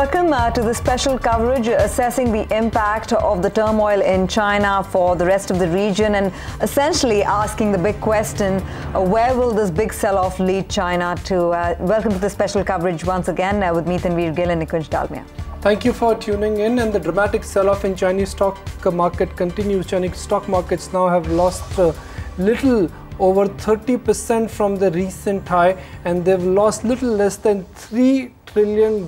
Welcome to the special coverage assessing the impact of the turmoil in China for the rest of the region and essentially asking the big question, where will this big sell-off lead China to? Welcome to the special coverage once again with me, Tanvir Gill and Nikunj Dalmia. Thank you for tuning in. And the dramatic sell-off in Chinese stock market continues. Chinese stock markets now have lost little over 30% from the recent high, and they've lost little less than $3 trillion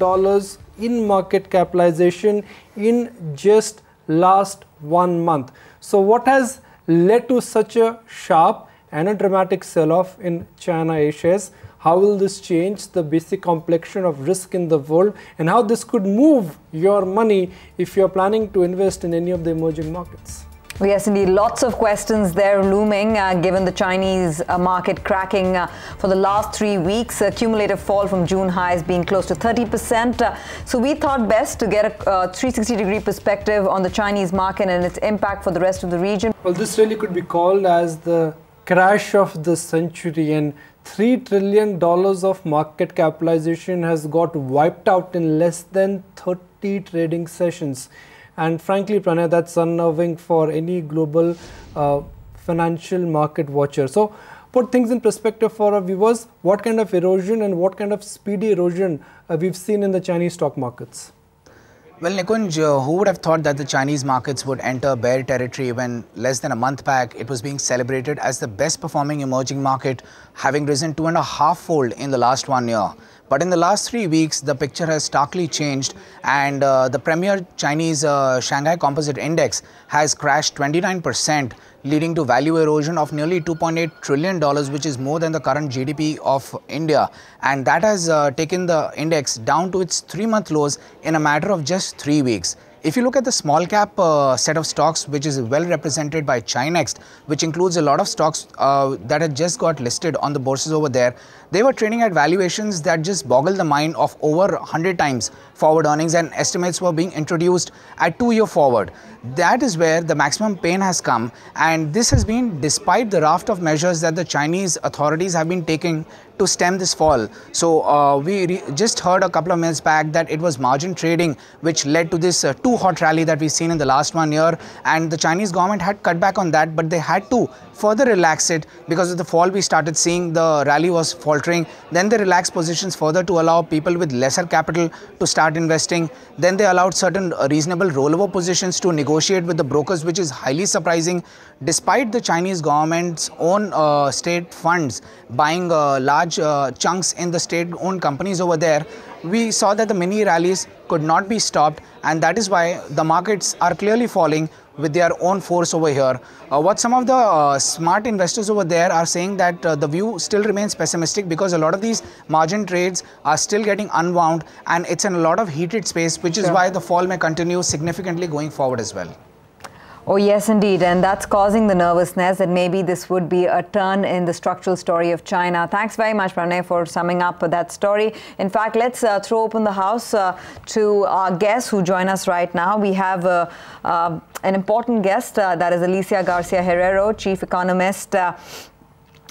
in market capitalization in just last 1 month. So what has led to such a sharp and a dramatic sell-off in China A shares? How will this change the basic complexion of risk in the world, and how this could move your money if you're planning to invest in any of the emerging markets? Yes, indeed. Lots of questions there looming given the Chinese market cracking for the last 3 weeks. Cumulative fall from June highs being close to 30%. So we thought best to get a 360-degree perspective on the Chinese market and its impact for the rest of the region. Well, this really could be called as the crash of the century, and $3 trillion of market capitalization has got wiped out in less than 30 trading sessions. And frankly, Pranay, that's unnerving for any global financial market watcher. So put things in perspective for our viewers, what kind of erosion and what kind of speedy erosion we've seen in the Chinese stock markets? Well, Nikunj, who would have thought that the Chinese markets would enter bear territory when less than a month back it was being celebrated as the best performing emerging market, having risen 2.5-fold in the last 1 year. But in the last 3 weeks, the picture has starkly changed, and the premier Chinese Shanghai Composite Index has crashed 29%, leading to value erosion of nearly $2.8 trillion, which is more than the current GDP of India. And that has taken the index down to its 3-month lows in a matter of just 3 weeks. If you look at the small cap set of stocks, which is well represented by Chinext, which includes a lot of stocks that had just got listed on the bourses over there, they were trading at valuations that just boggle the mind of over 100 times forward earnings, and estimates were being introduced at 2-year forward. That is where the maximum pain has come, and this has been despite the raft of measures that the Chinese authorities have been taking to stem this fall. So we just heard a couple of minutes back that it was margin trading which led to this too hot rally that we've seen in the last 1 year, and the Chinese government had cut back on that, but they had to further relax it because of the fall we started seeing. The rally was faltering. Then they relaxed positions further to allow people with lesser capital to start investing. Then they allowed certain reasonable rollover positions to negotiate with the brokers, which is highly surprising. Despite the Chinese government's own state funds buying large chunks in the state-owned companies over there, we saw that the mini rallies could not be stopped, and that is why the markets are clearly falling with their own force over here. What some of the smart investors over there are saying that the view still remains pessimistic because a lot of these margin trades are still getting unwound, and it's in a lot of heated space, which is why the fall may continue significantly going forward as well. Oh, yes, indeed. And that's causing the nervousness that maybe this would be a turn in the structural story of China. Thanks very much, Pranay, for summing up that story. In fact, let's throw open the house to our guests who join us right now. We have an important guest, that is Alicia Garcia Herrero, Chief Economist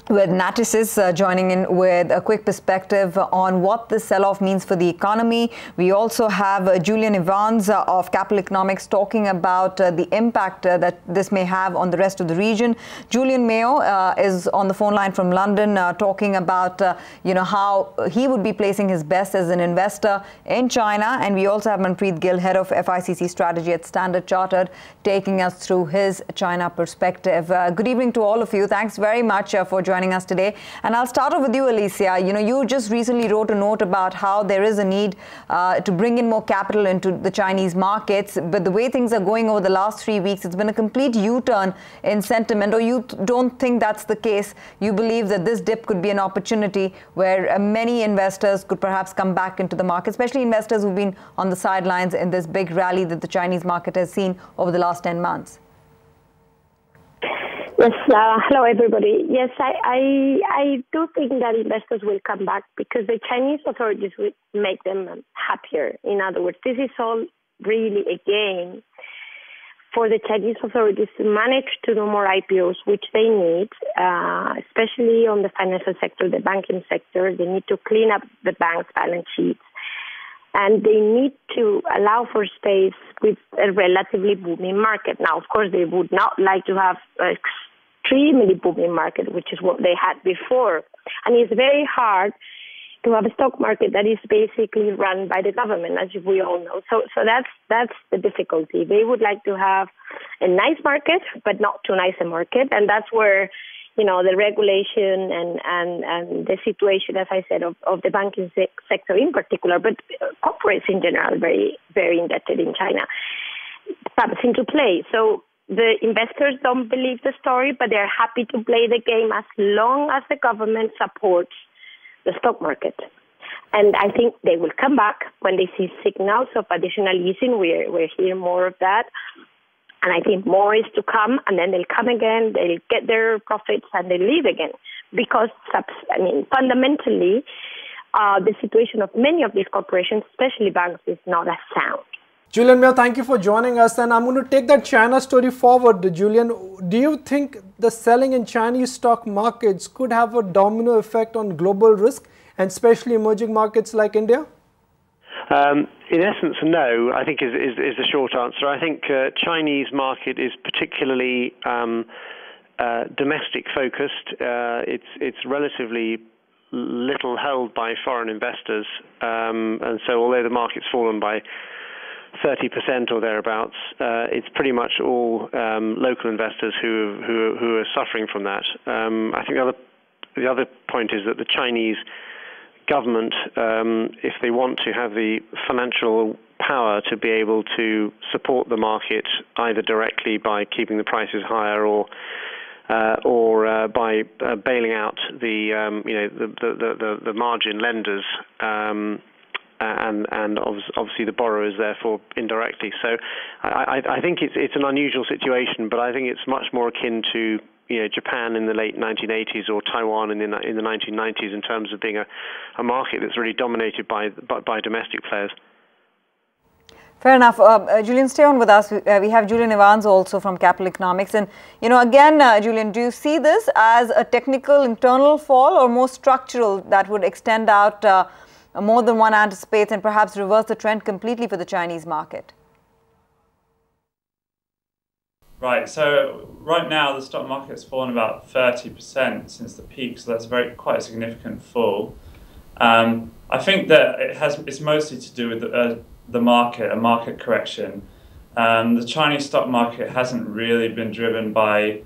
with Natixis, joining in with a quick perspective on what the sell-off means for the economy. We also have Julian Evans of Capital Economics talking about the impact that this may have on the rest of the region. Julian Mayo is on the phone line from London talking about how he would be placing his best as an investor in China. And we also have Manpreet Gill, head of FICC Strategy at Standard Chartered, taking us through his China perspective. Good evening to all of you. Thanks very much for joining us today. And I'll start off with you, Alicia. You just recently wrote a note about how there is a need to bring in more capital into the Chinese markets. But the way things are going over the last 3 weeks, it's been a complete U-turn in sentiment. Or you don't think that's the case? You believe that this dip could be an opportunity where many investors could perhaps come back into the market, especially investors who've been on the sidelines in this big rally that the Chinese market has seen over the last 10 months? Yes, hello everybody. Yes, I do think that investors will come back because the Chinese authorities will make them happier. In other words, this is all really a game for the Chinese authorities to manage to do more IPOs, which they need, especially on the financial sector, the banking sector. They need to clean up the bank's balance sheets. and they need to allow for space with a relatively booming market. Now, of course, they would not like to have an extremely booming market, which is what they had before. And it's very hard to have a stock market that is basically run by the government, as we all know. So that's the difficulty. They would like to have a nice market, but not too nice a market, and that's where, you know, the regulation and the situation, as I said, of the banking sector in particular, but corporates in general, very, very indebted in China, comes into play. So the investors don't believe the story, but they're happy to play the game as long as the government supports the stock market. And I think they will come back when they see signals of additional easing. We're hearing more of that. And I think more is to come, and then they'll come again, they'll get their profits, and they'll leave again. Because, I mean, fundamentally, the situation of many of these corporations, especially banks, is not as sound. Julian Mayo, thank you for joining us. And I'm going to take that China story forward, Julian. Do you think the selling in Chinese stock markets could have a domino effect on global risk, and especially emerging markets like India? In essence, no, I think is the short answer. I think Chinese market is particularly domestic focused. It's relatively little held by foreign investors, and so although the market's fallen by 30% or thereabouts, it's pretty much all local investors who are suffering from that. I think the other point is that the Chinese government, if they want to have the financial power to be able to support the market either directly by keeping the prices higher or by bailing out the margin lenders and obviously the borrowers, therefore indirectly. So I think it's an unusual situation, but I think it's much more akin to Japan in the late 1980s or Taiwan in the 1990s in terms of being a market that's really dominated by domestic players. Fair enough. Julian, stay on with us. We have Julian Evans also from Capital Economics. And, again, Julian, do you see this as a technical internal fall or more structural that would extend out more than one anticipates and perhaps reverse the trend completely for the Chinese market? Right, so right now the stock market has fallen about 30% since the peak, so that's quite a significant fall. I think that it's mostly to do with the market, a market correction. The Chinese stock market hasn't really been driven by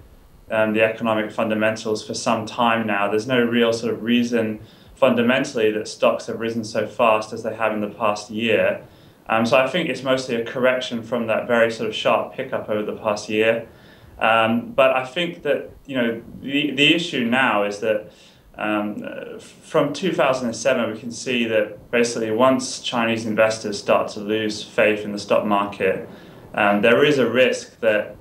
the economic fundamentals for some time now. There's no real sort of reason fundamentally that stocks have risen so fast as they have in the past year. So I think it's mostly a correction from that very sort of sharp pickup over the past year. But I think that the issue now is that from 2007 we can see that basically once Chinese investors start to lose faith in the stock market, there is a risk that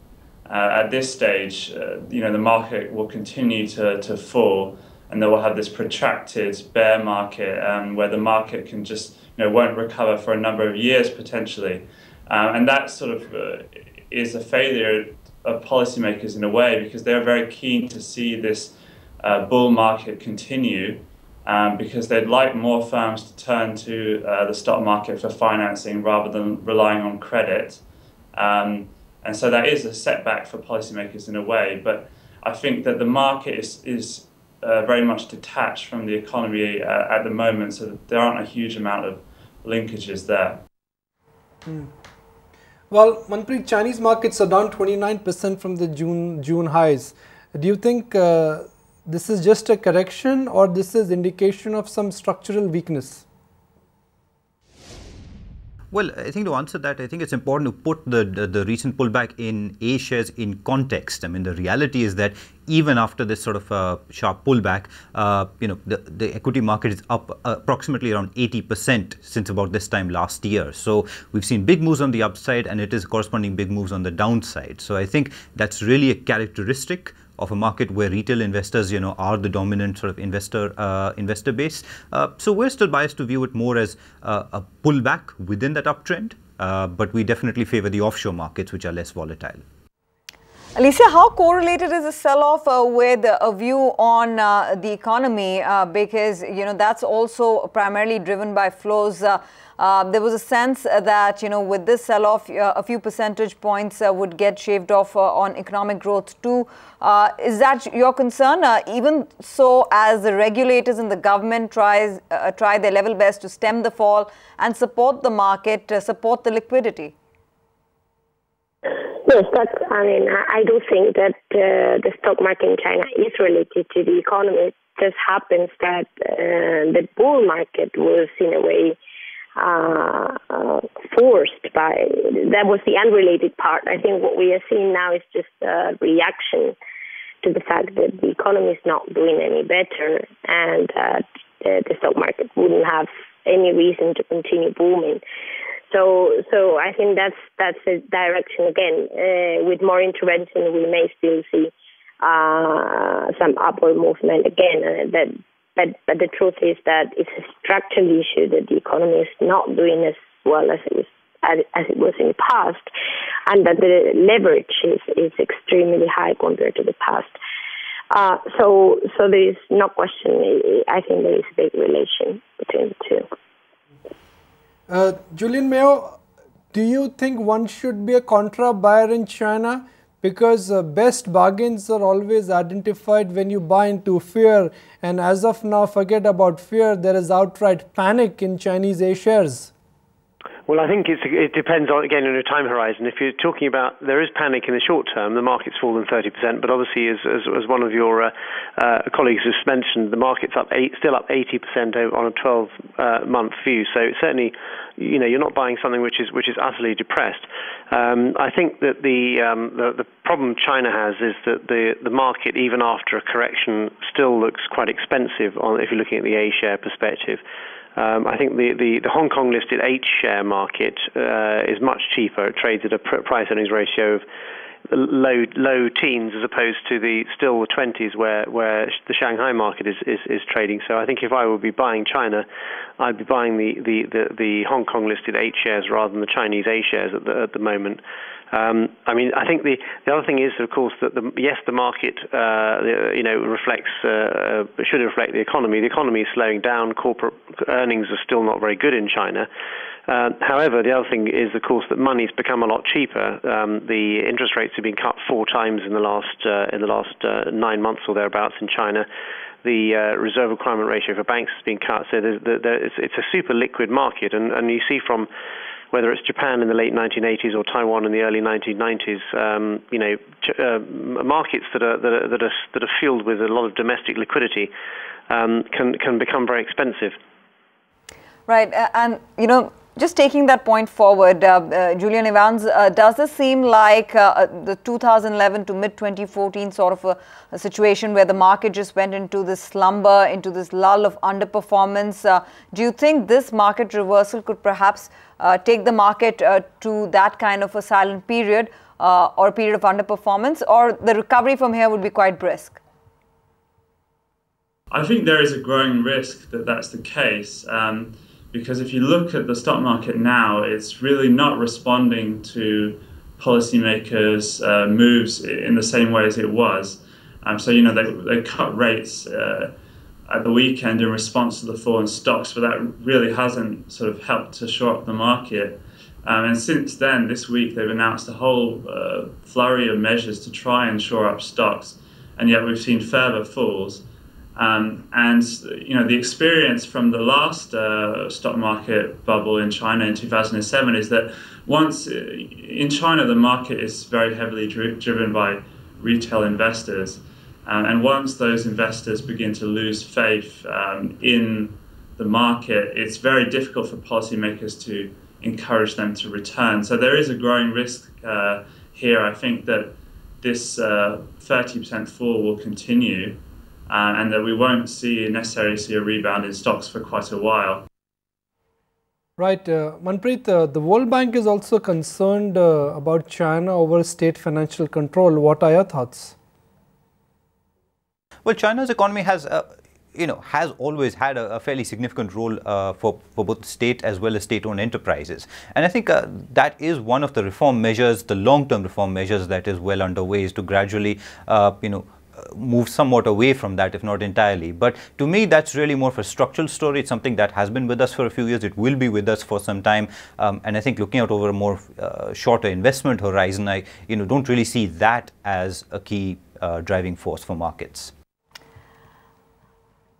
at this stage the market will continue to fall, and then we'll have this protracted bear market where the market can just won't recover for a number of years potentially. And that sort of is a failure of policymakers in a way, because they're very keen to see this bull market continue because they'd like more firms to turn to the stock market for financing rather than relying on credit. And so that is a setback for policymakers in a way, but I think that the market is very much detached from the economy at the moment, so that there aren't a huge amount of linkages there. Well, Manpreet, Chinese markets are down 29% from the June highs. Do you think this is just a correction, or this is indication of some structural weakness? Well, I think to answer that, I think it's important to put the recent pullback in A shares in context. I mean, the reality is that even after this sort of sharp pullback, the equity market is up approximately around 80% since about this time last year. So we've seen big moves on the upside, and it is corresponding big moves on the downside. So I think that's really a characteristic of a market where retail investors, are the dominant sort of investor base. So we're still biased to view it more as a pullback within that uptrend, but we definitely favor the offshore markets, which are less volatile. Alicia, how correlated is the sell-off with a view on the economy? Because, you know, that's also primarily driven by flows. There was a sense that, you know, with this sell-off, a few percentage points would get shaved off on economic growth too. Is that your concern? Even so, as the regulators and the government try their level best to stem the fall and support the market, support the liquidity? Yes, I do think that the stock market in China is related to the economy. It just happens that the bull market was, in a way, forced by, that was the unrelated part. I think what we are seeing now is just a reaction to the fact that the economy is not doing any better and the stock market wouldn't have any reason to continue booming. So I think that's the direction again. With more intervention, we may still see some upward movement again. But the truth is that it's a structural issue that the economy is not doing as well as it was in the past, and that the leverage is extremely high compared to the past. So there is no question. I think there is a big relation between the two. Julian Mayo, do you think one should be a contra buyer in China? Because best bargains are always identified when you buy into fear. And as of now, forget about fear, there is outright panic in Chinese A shares. Well, I think it depends on, again, on your time horizon. If you're talking about, there is panic in the short term, the market's fallen 30%, but obviously, as one of your colleagues has mentioned, the market's still up 80% on a 12-month view. So certainly, you know, you're not buying something which is utterly depressed. I think that the problem China has is that the market, even after a correction, still looks quite expensive if you're looking at the A share perspective. I think the Hong Kong listed H share market is much cheaper. It trades at a price earnings ratio of low teens as opposed to the 20s where the Shanghai market is trading. So I think if I would be buying China, I'd be buying the Hong Kong listed H shares rather than the Chinese A shares at the moment. I mean, I think the other thing is, of course, that the market, should reflect the economy. The economy is slowing down. Corporate earnings are still not very good in China. However, the other thing is, of course, that money's become a lot cheaper. The interest rates have been cut 4 times in the last 9 months or thereabouts in China. The reserve requirement ratio for banks has been cut. So it's a super liquid market, and you see from whether it's Japan in the late 1980s or Taiwan in the early 1990s, markets that are fueled with a lot of domestic liquidity can become very expensive. Right, and you know, just taking that point forward, Julian Evans, does this seem like the 2011 to mid-2014 sort of a situation where the market just went into this slumber, into this lull of underperformance? Do you think this market reversal could perhaps take the market to that kind of a silent period or a period of underperformance, or the recovery from here would be quite brisk? I think there is a growing risk that that's the case. Because if you look at the stock market now, it's really not responding to policymakers' moves in the same way as it was. So, you know, they cut rates at the weekend in response to the fall in stocks, but that really hasn't sort of helped to shore up the market. And since then, this week, they've announced a whole flurry of measures to try and shore up stocks, and yet we've seen further falls. And you know, the experience from the last stock market bubble in China in 2007 is that once in China the market is very heavily driven by retail investors, and once those investors begin to lose faith in the market, it's very difficult for policymakers to encourage them to return. So there is a growing risk here. I think that this 30% fall will continue. And that we won't necessarily see a rebound in stocks for quite a while. Right. Manpreet, the World Bank is also concerned about China over state financial control. What are your thoughts? Well, China's economy has has always had a fairly significant role for both state as well as state-owned enterprises. And I think that is one of the reform measures, the long-term reform measures that is well underway, is to gradually, move somewhat away from that, if not entirely. But to me, that's really more of a structural story. It's something that has been with us for a few years. It will be with us for some time. And I think looking out over a more shorter investment horizon, I don't really see that as a key driving force for markets.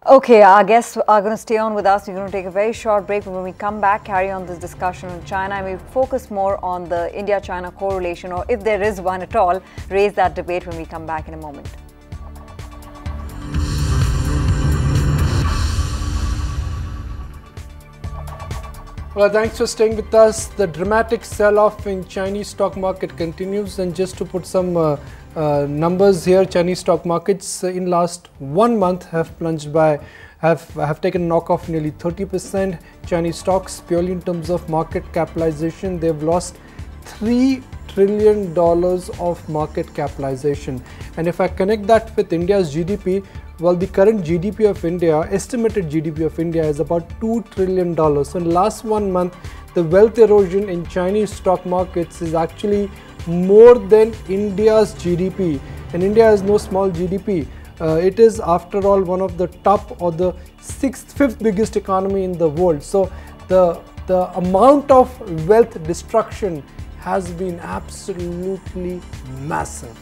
Okay, our guests are going to stay on with us. We're going to take a very short break, but when we come back, carry on this discussion on China, and we focus more on the India-China correlation, or if there is one at all, raise that debate when we come back in a moment. Well, thanks for staying with us. The dramatic sell-off in Chinese stock market continues, and just to put some numbers here, Chinese stock markets in last 1 month have plunged by, have taken a knock off nearly 30%. Chinese stocks, purely in terms of market capitalization, they've lost $3 trillion of market capitalization. And if I connect that with India's GDP, well, the current GDP of India, estimated GDP of India, is about $2 trillion. So in the last 1 month, the wealth erosion in Chinese stock markets is actually more than India's GDP. And India has no small GDP. It is, after all, one of the top or the fifth biggest economy in the world. So the amount of wealth destruction has been absolutely massive.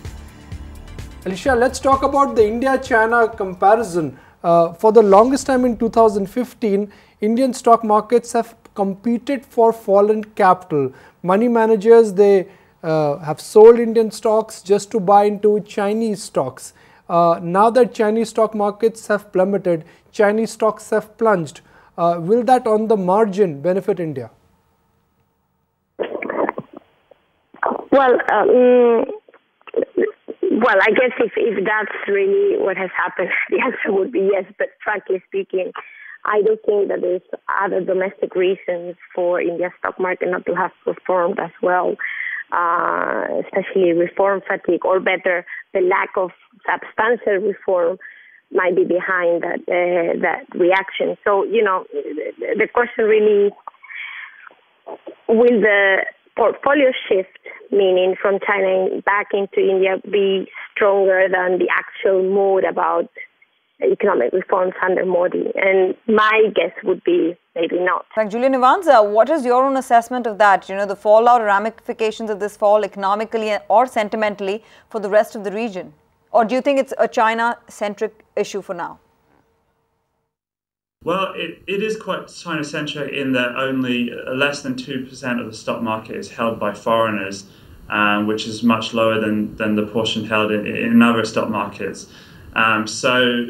Alicia, let's talk about the India-China comparison. For the longest time in 2015, Indian stock markets have competed for foreign capital. Money managers, they have sold Indian stocks just to buy into Chinese stocks. Now that Chinese stock markets have plummeted, Chinese stocks have plunged. Will that on the margin benefit India? Well, I guess if that's really what has happened, the answer would be yes. But frankly speaking, I do think that there's other domestic reasons for India's stock market not to have performed as well, especially reform fatigue, or better, the lack of substantial reform might be behind that reaction. So, the question really, will the portfolio shift, meaning from China back into India, be stronger than the actual mood about economic reforms under Modi? And my guess would be maybe not. Julian Evans, what is your own assessment of that? The fallout or ramifications of this fall economically or sentimentally for the rest of the region? Or do you think it's a China-centric issue for now? Well, it is quite China-centric in that only less than 2% of the stock market is held by foreigners, which is much lower than the portion held in other stock markets. So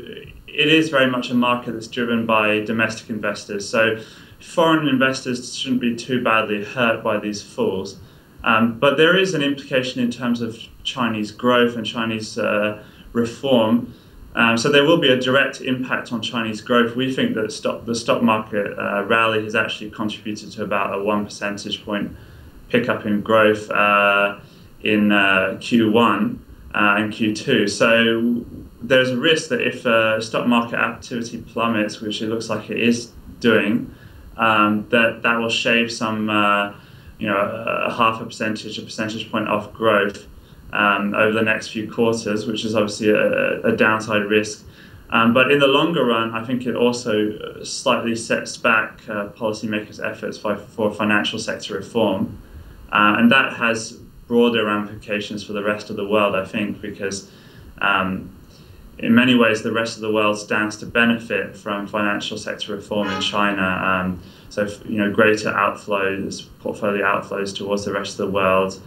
it is very much a market that's driven by domestic investors. So foreign investors shouldn't be too badly hurt by these falls. But there is an implication in terms of Chinese growth and Chinese reform. So there will be a direct impact on Chinese growth. We think that the stock market rally has actually contributed to about a 1 percentage point pickup in growth in Q1 and Q2. So there's a risk that if stock market activity plummets, which it looks like it is doing, that will shave some, a half a percentage point off growth over the next few quarters, which is obviously a downside risk. But in the longer run, I think it also slightly sets back policymakers' efforts for financial sector reform. And that has broader ramifications for the rest of the world, I think, because in many ways the rest of the world stands to benefit from financial sector reform in China. So, greater outflows, portfolio outflows towards the rest of the world.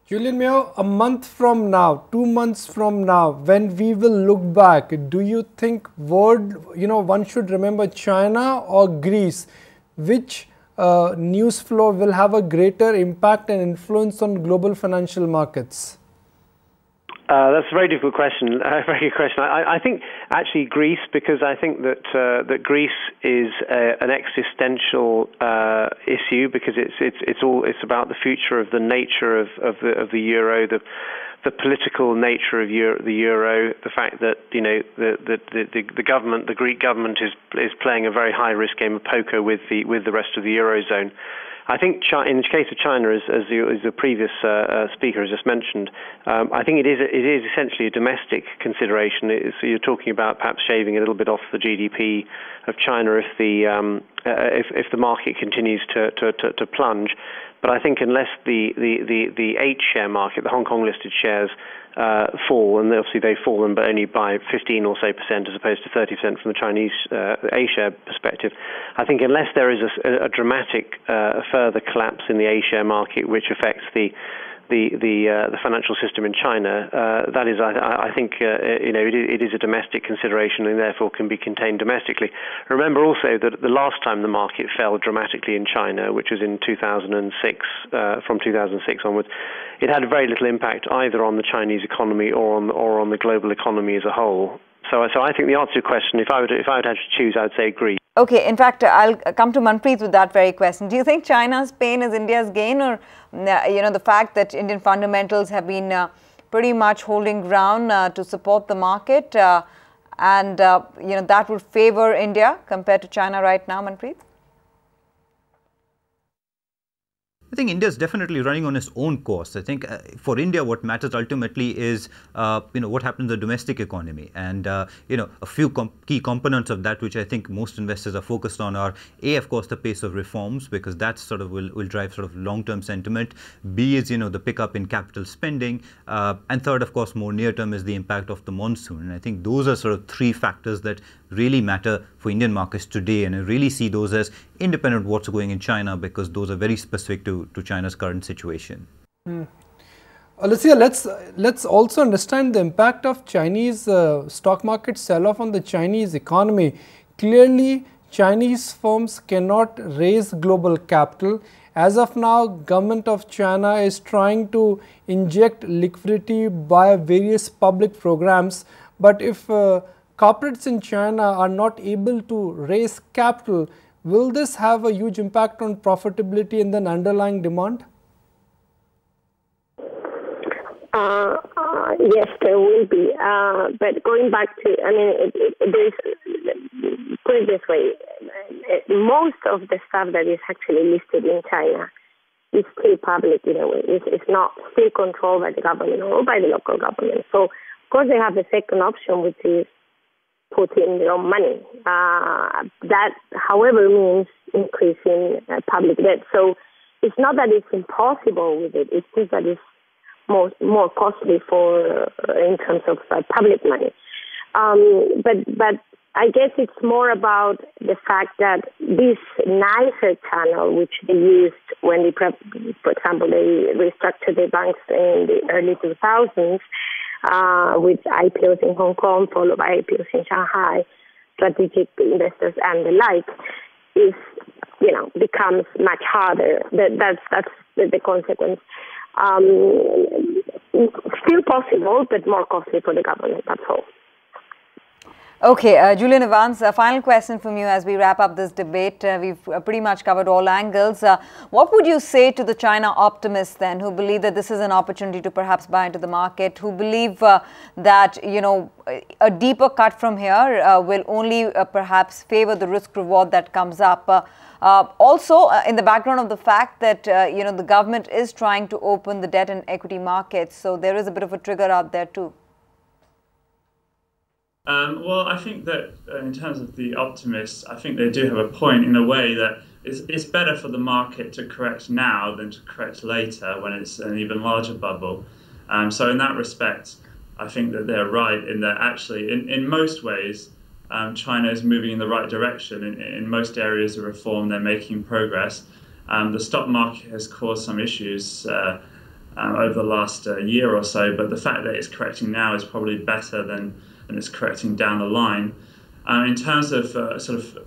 Julian Mayo, a month from now, 2 months from now, when we will look back, do you think one should remember China or Greece? Which news flow will have a greater impact and influence on global financial markets? That's a very difficult question. Very good question. I think actually Greece, because I think that Greece is an existential issue, because it's about the future of the nature of the euro, the political nature of the euro, the fact that the government, the Greek government, is playing a very high risk game of poker with the rest of the eurozone. I think in the case of China, as the previous speaker has just mentioned, I think it is essentially a domestic consideration. So you're talking about perhaps shaving a little bit off the GDP of China if the market continues to plunge. But I think unless the H-share market, the Hong Kong listed shares, fall, and obviously they've fallen, but only by 15 or so percent as opposed to 30% from the Chinese A-share perspective. I think unless there is a dramatic further collapse in the A-share market, which affects the financial system in China, that is, I think, it is a domestic consideration and therefore can be contained domestically. Remember also that the last time the market fell dramatically in China, which was in 2006, from 2006 onwards, it had very little impact either on the Chinese economy or on the global economy as a whole. So I think the answer to your question, if I would have to choose, I would say Greece. Okay, in fact, I'll come to Manpreet with that very question. Do you think China's pain is India's gain, or the fact that Indian fundamentals have been pretty much holding ground to support the market, and that would favor India compared to China right now, Manpreet? I think India is definitely running on its own course. I think for India, what matters ultimately is, what happens in the domestic economy. And, a few key components of that, which I think most investors are focused on, are A, of course, the pace of reforms, because that sort of will drive sort of long-term sentiment. B is, the pickup in capital spending. And third, of course, more near-term is the impact of the monsoon. And I think those are sort of three factors that really matter for Indian markets today. And I really see those as independent of what's going in China, because those are very specific to China's current situation. Alicia, let's also understand the impact of Chinese stock market sell-off on the Chinese economy. Clearly, Chinese firms cannot raise global capital. As of now, government of China is trying to inject liquidity by various public programs. But if corporates in China are not able to raise capital, will this have a huge impact on profitability and then underlying demand? Yes, there will be. But going back to, put it this way, most of the stuff that is actually listed in China is still public in a way. It's not still controlled by the government or by the local government. So, of course, they have a second option, which is put in their own money. That, however, means increasing public debt. So it's not that it's impossible with it. It's just that it's more costly in terms of public money. But I guess it's more about the fact that this nicer channel, which they used when they, for example, they restructured the banks in the early 2000s, with IPOs in Hong Kong, followed by IPOs in Shanghai, strategic investors and the like, becomes much harder. That's the consequence. Still possible, but more costly for the government, that's all. Okay, Julian Evans, a final question from you as we wrap up this debate. We've pretty much covered all angles. What would you say to the China optimists then, who believe that this is an opportunity to perhaps buy into the market, who believe that, a deeper cut from here will only perhaps favor the risk reward that comes up? Also, in the background of the fact that, the government is trying to open the debt and equity markets, so there is a bit of a trigger out there too. Well, I think that in terms of the optimists, I think they do have a point in a way that it's better for the market to correct now than to correct later when it's an even larger bubble. So in that respect, I think that they're right in that actually, in most ways, China is moving in the right direction. In most areas of reform, they're making progress. The stock market has caused some issues over the last year or so, but the fact that it's correcting now is probably better than it's correcting down the line. In terms of sort of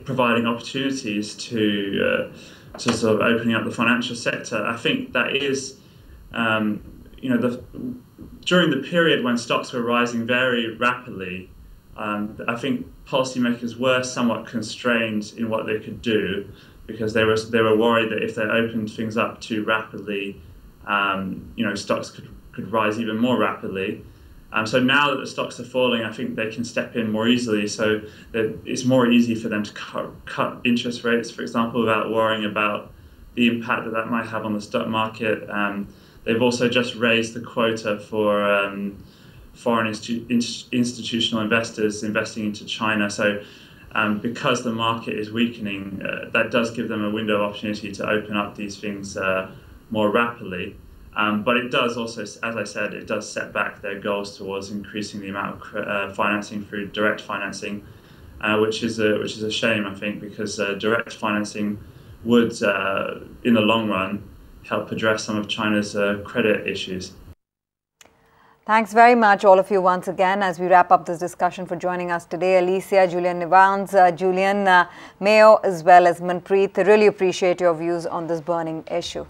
providing opportunities to sort of opening up the financial sector, I think that is, during the period when stocks were rising very rapidly, I think policymakers were somewhat constrained in what they could do, because they were worried that if they opened things up too rapidly, stocks could rise even more rapidly. So now that the stocks are falling, I think they can step in more easily. So that it's more easy for them to cut interest rates, for example, without worrying about the impact that might have on the stock market. They've also just raised the quota for foreign institutional investors investing into China. So because the market is weakening, that does give them a window of opportunity to open up these things more rapidly. But it does also, as I said, it does set back their goals towards increasing the amount of financing through direct financing, which is a shame, I think, because direct financing would, in the long run, help address some of China's credit issues. Thanks very much, all of you, once again, as we wrap up this discussion, for joining us today. Alicia, Julian Evans, Julian Mayo, as well as Manpreet. Really appreciate your views on this burning issue.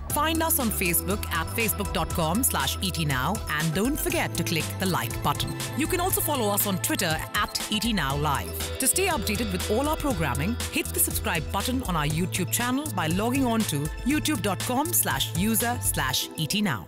Find us on Facebook at facebook.com/ETNow, and don't forget to click the like button. You can also follow us on Twitter at ETNowLive. To stay updated with all our programming, hit the subscribe button on our YouTube channel by logging on to youtube.com/user/ETNow.